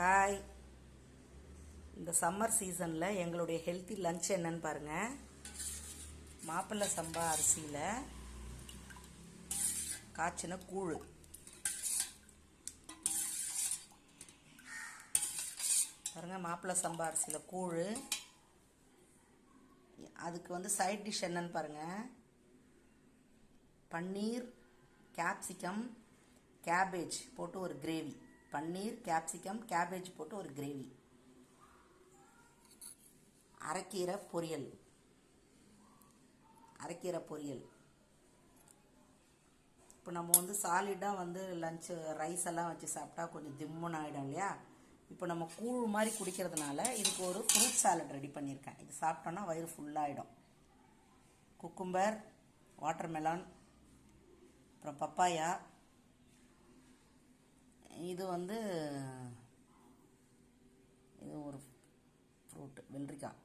Hi. இந்த summer சீசனில் எங்களுடைய ஹெல்த்தி லஞ்ச் என்னன்னு பாருங்கள். மாப்பிள்ளை சம்பா அரிசியில் காய்ச்சின கூழ், பாருங்கள். மாப்பிள்ளை சம்பா அரிசியில் கூழ். அதுக்கு சைட் டிஷ் என்னன்னு பாருங்கள். பன்னீர், கேப்சிகம், கேபேஜ் போட்டு ஒரு கிரேவி. பன்னீர், கேப்சிகம், கேபேஜ் போட்டு ஒரு கிரேவி. அரைக்கீரை பொரியல். இப்போ நம்ம சாலிடாக லஞ்சு ரைஸ் எல்லாம் வச்சு சாப்பிட்டா கொஞ்சம் திம்முன்னு ஆகிடும் இல்லையா? இப்போ நம்ம கூழ் மாதிரி குடிக்கிறதுனால இதுக்கு ஒரு ஃப்ரூட் சாலட் ரெடி பண்ணியிருக்கேன். இது சாப்பிட்டோன்னா வயிறு ஃபுல்லாகிடும். குக்கும்பர், வாட்டர்மெலான், அப்புறம் பப்பாயா, இது இது ஒரு ஃப்ரூட்டு, வெள்ளரிக்காய்.